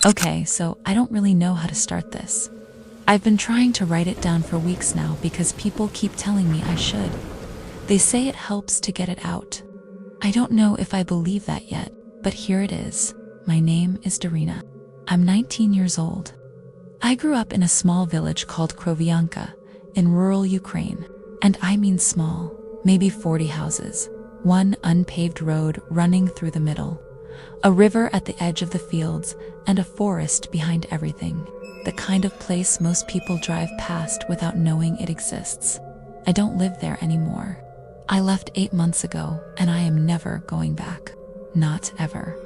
Okay, so I don't really know how to start this. I've been trying to write it down for weeks now because people keep telling me I should. They say it helps to get it out. I don't know if I believe that yet, but here it is. My name is Daryna. I'm 19 years old. I grew up in a small village called Krovyanka in rural Ukraine. And I mean small, maybe 40 houses, one unpaved road running through the middle, a river at the edge of the fields, and a forest behind everything. The kind of place most people drive past without knowing it exists. I don't live there anymore. I left 8 months ago, and I am never going back. Not ever.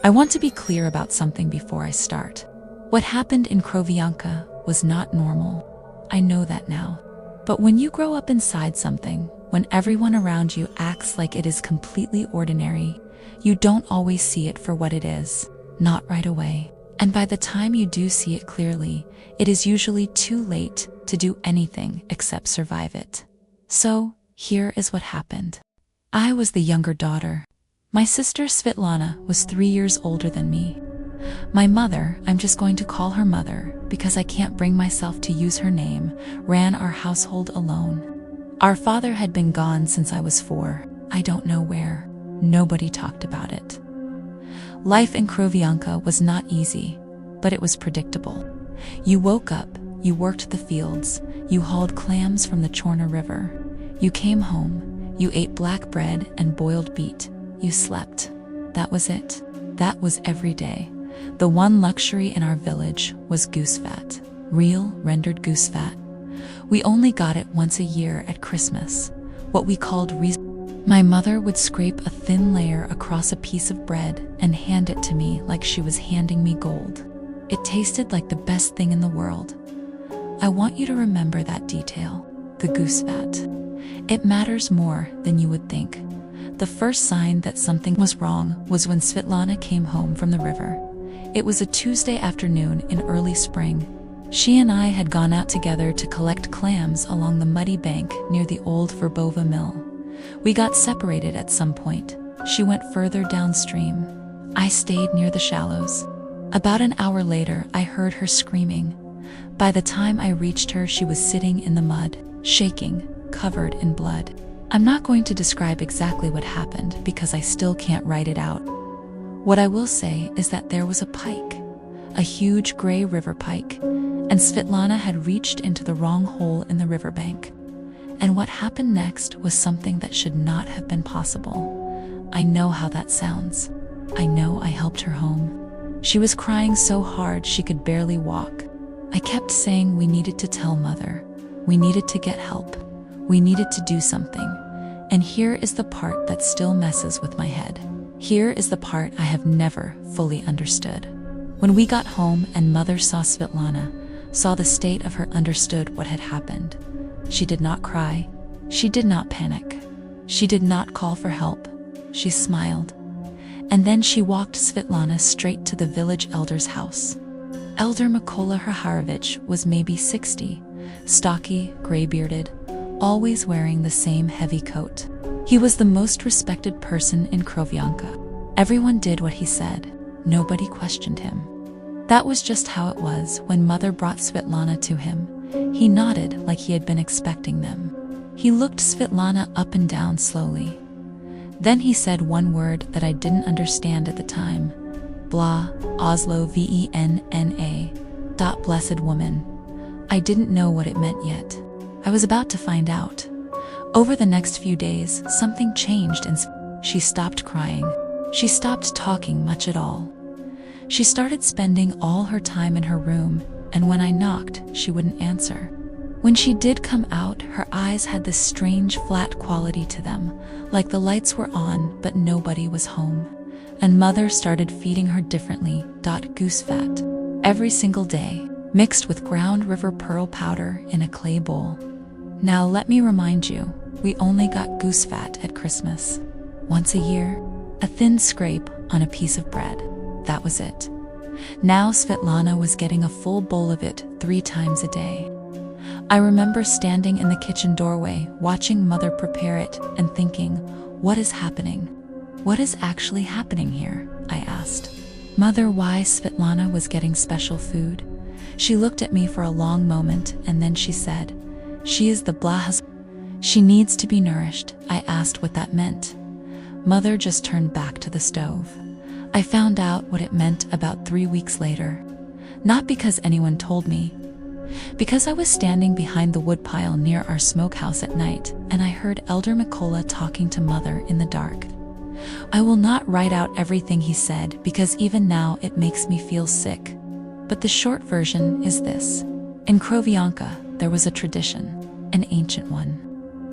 I want to be clear about something before I start. What happened in Krovyanka was not normal. I know that now. But when you grow up inside something, when everyone around you acts like it is completely ordinary, you don't always see it for what it is. Not right away. And by the time you do see it clearly, it is usually too late to do anything except survive it. So, here is what happened. I was the younger daughter. My sister Svetlana was 3 years older than me. My mother, I'm just going to call her mother because I can't bring myself to use her name, ran our household alone. Our father had been gone since I was 4. I don't know where. Nobody talked about it. Life in Krovyanka was not easy, but it was predictable. You woke up, you worked the fields, you hauled clams from the Chorna River. You came home, you ate black bread and boiled beet. You slept. That was it. That was every day. The one luxury in our village was goose fat, real rendered goose fat. We only got it once a year at Christmas, what we called My mother would scrape a thin layer across a piece of bread and hand it to me like she was handing me gold. It tasted like the best thing in the world. I want you to remember that detail, the goose fat. It matters more than you would think. The first sign that something was wrong was when Svetlana came home from the river. It was a Tuesday afternoon in early spring. She and I had gone out together to collect clams along the muddy bank near the old Verbova mill. We got separated at some point. She went further downstream. I stayed near the shallows. About an hour later, I heard her screaming. By the time I reached her, she was sitting in the mud, shaking, covered in blood. I'm not going to describe exactly what happened because I still can't write it out. What I will say is that there was a pike, a huge gray river pike, and Svetlana had reached into the wrong hole in the riverbank. And what happened next was something that should not have been possible. I know how that sounds. I know I helped her home. She was crying so hard she could barely walk. I kept saying we needed to tell Mother. We needed to get help. We needed to do something. And here is the part that still messes with my head. Here is the part I have never fully understood. When we got home and Mother saw Svetlana, saw the state of her, understood what had happened. She did not cry. She did not panic. She did not call for help. She smiled. And then she walked Svetlana straight to the village elder's house. Elder Mykola Hraharovich was maybe 60, stocky, gray-bearded, always wearing the same heavy coat. He was the most respected person in Krovyanka. Everyone did what he said. Nobody questioned him. That was just how it was when Mother brought Svetlana to him. He nodded like he had been expecting them. He looked Svetlana up and down slowly. Then he said one word that I didn't understand at the time. Blah, Oslo Venna. Blessed woman. I didn't know what it meant yet. I was about to find out. Over the next few days, something changed and she stopped crying. She stopped talking much at all. She started spending all her time in her room, and when I knocked, she wouldn't answer. When she did come out, her eyes had this strange flat quality to them, like the lights were on but nobody was home. And Mother started feeding her differently, goose fat, every single day, mixed with ground river pearl powder in a clay bowl. Now let me remind you, we only got goose fat at Christmas. Once a year, a thin scrape on a piece of bread. That was it. Now Svetlana was getting a full bowl of it 3 times a day. I remember standing in the kitchen doorway, watching Mother prepare it and thinking, what is happening? What is actually happening here? I asked. Mother, why Svetlana was getting special food? She looked at me for a long moment and then she said, "She is the Blahas. She needs to be nourished." I asked what that meant. Mother just turned back to the stove. I found out what it meant about 3 weeks later. Not because anyone told me. Because I was standing behind the woodpile near our smokehouse at night, and I heard Elder Mikola talking to Mother in the dark. I will not write out everything he said because even now it makes me feel sick. But the short version is this. In Krovyanka, there was a tradition, an ancient one.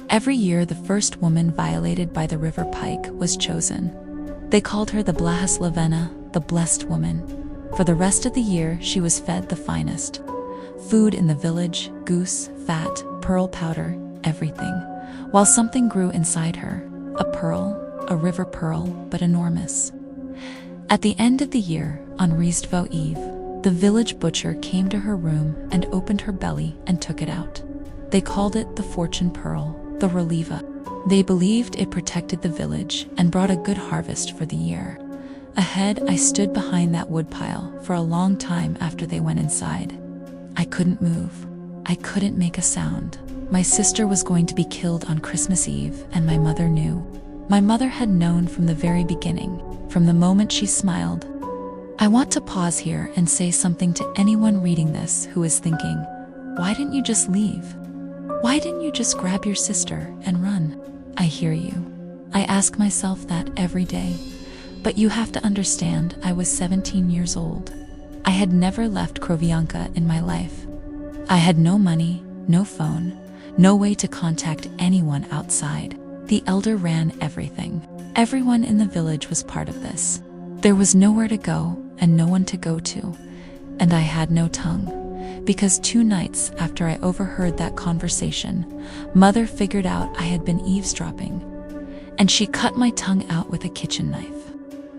Every year the first woman violated by the river pike was chosen. They called her the Blahoslavena, the blessed woman. For the rest of the year she was fed the finest. Food in the village, goose, fat, pearl powder, everything. While something grew inside her, a pearl, a river pearl, but enormous. At the end of the year, on Rіздво Eve, the village butcher came to her room and opened her belly and took it out. They called it the fortune pearl, the reliva. They believed it protected the village and brought a good harvest for the year. Ahead, I stood behind that woodpile for a long time after they went inside. I couldn't move. I couldn't make a sound. My sister was going to be killed on Christmas Eve, and my mother knew. My mother had known from the very beginning, from the moment she smiled. I want to pause here and say something to anyone reading this who is thinking, why didn't you just leave? Why didn't you just grab your sister and run? I hear you. I ask myself that every day. But you have to understand, I was 17 years old. I had never left Krovyanka in my life. I had no money, no phone, no way to contact anyone outside. The elder ran everything. Everyone in the village was part of this. There was nowhere to go and no one to go to. And I had no tongue. Because 2 nights after I overheard that conversation, Mother figured out I had been eavesdropping. And she cut my tongue out with a kitchen knife.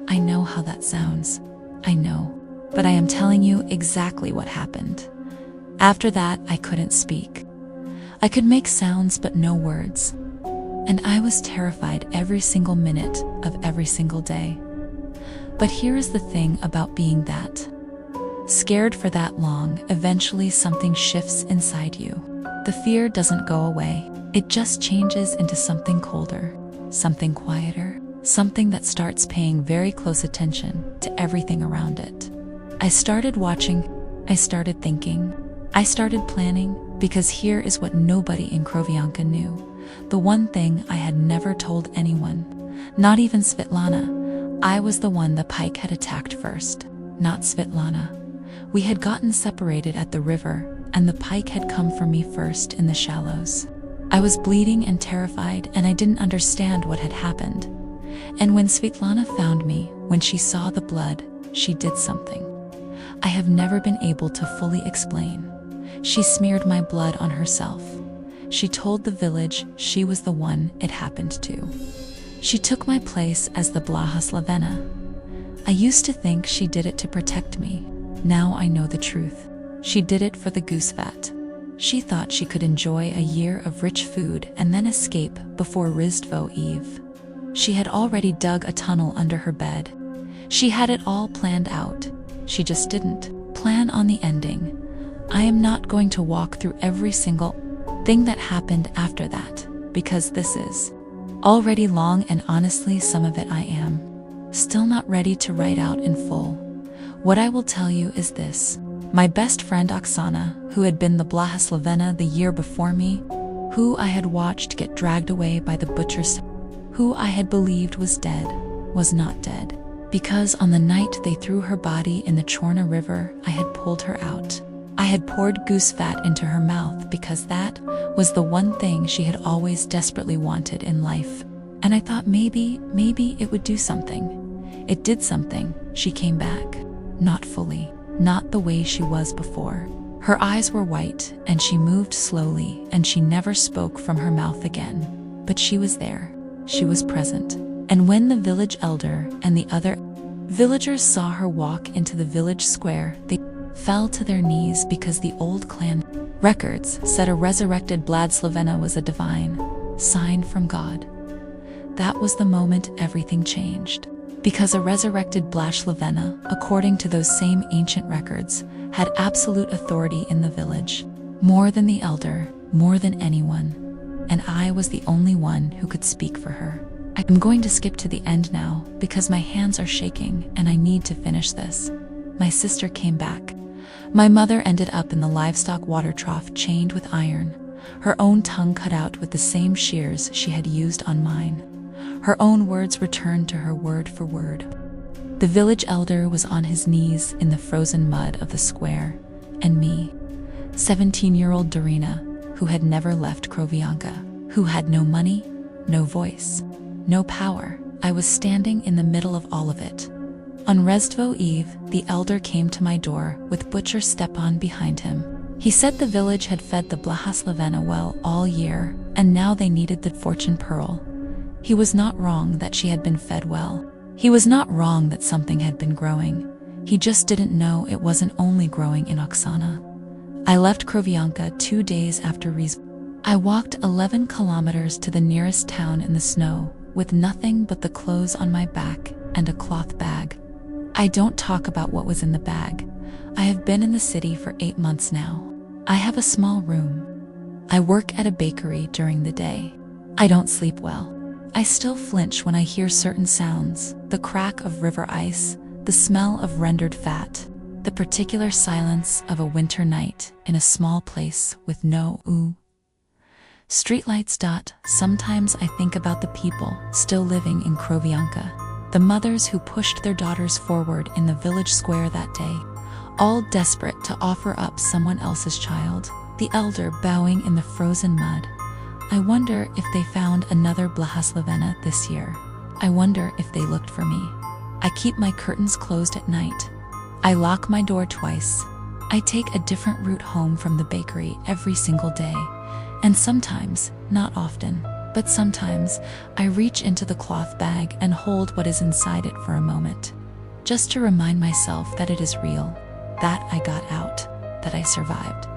I know how that sounds. I know. But I am telling you exactly what happened. After that, I couldn't speak. I could make sounds but no words. And I was terrified every single minute of every single day. But here is the thing about being that scared for that long, eventually something shifts inside you. The fear doesn't go away. It just changes into something colder, something quieter, something that starts paying very close attention to everything around it. I started watching, I started thinking, I started planning, because here is what nobody in Krovyanka knew. The one thing I had never told anyone, not even Svetlana. I was the one the pike had attacked first, not Svetlana. We had gotten separated at the river, and the pike had come for me first in the shallows. I was bleeding and terrified, and I didn't understand what had happened. And when Svetlana found me, when she saw the blood, she did something I have never been able to fully explain. She smeared my blood on herself. She told the village she was the one it happened to. She took my place as the Blahoslavena. I used to think she did it to protect me. Now I know the truth. She did it for the goose fat. She thought she could enjoy a year of rich food and then escape before Rіздvo Eve. She had already dug a tunnel under her bed. She had it all planned out. She just didn't plan on the ending. I am not going to walk through every single thing that happened after that, because this is already long, and honestly some of it I am still not ready to write out in full. What I will tell you is this. My best friend Oksana, who had been the Blahoslavena the year before me, who I had watched get dragged away by the butchers, who I had believed was dead, was not dead. Because on the night they threw her body in the Chorna River, I had pulled her out. I had poured goose fat into her mouth because that was the one thing she had always desperately wanted in life. And I thought maybe it would do something. It did something. She came back. Not fully. Not the way she was before. Her eyes were white, and she moved slowly, and she never spoke from her mouth again. But she was there. She was present. And when the village elder and the other villagers saw her walk into the village square, they fell to their knees because the old clan records said a resurrected Bladeslavena was a divine sign from God. That was the moment everything changed. Because a resurrected Blashlevena, according to those same ancient records, had absolute authority in the village, more than the elder, more than anyone, and I was the only one who could speak for her. I'm going to skip to the end now because my hands are shaking and I need to finish this. My sister came back. My mother ended up in the livestock water trough chained with iron, her own tongue cut out with the same shears she had used on mine. Her own words returned to her word for word. The village elder was on his knees in the frozen mud of the square, and me, 17-year-old Daryna, who had never left Krovyanka, who had no money, no voice, no power, I was standing in the middle of all of it. On Rіздvo Eve, the elder came to my door with Butcher Stepan behind him. He said the village had fed the Blashlevena well all year, and now they needed the fortune pearl. He was not wrong that she had been fed well. He was not wrong that something had been growing. He just didn't know it wasn't only growing in Oksana. I left Krovyanka 2 days after Rіздvo. I walked 11 kilometers to the nearest town in the snow, with nothing but the clothes on my back and a cloth bag. I don't talk about what was in the bag. I have been in the city for 8 months now. I have a small room. I work at a bakery during the day. I don't sleep well. I still flinch when I hear certain sounds, the crack of river ice, the smell of rendered fat, the particular silence of a winter night in a small place with no streetlights. Sometimes I think about the people still living in Krovyanka, the mothers who pushed their daughters forward in the village square that day, all desperate to offer up someone else's child, the elder bowing in the frozen mud. I wonder if they found another Blashlevena this year. I wonder if they looked for me. I keep my curtains closed at night. I lock my door twice. I take a different route home from the bakery every single day. And sometimes, not often, but sometimes, I reach into the cloth bag and hold what is inside it for a moment, just to remind myself that it is real, that I got out, that I survived.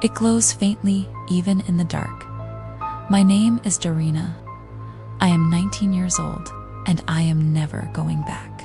It glows faintly, even in the dark. My name is Daryna. I am 19 years old, and I am never going back.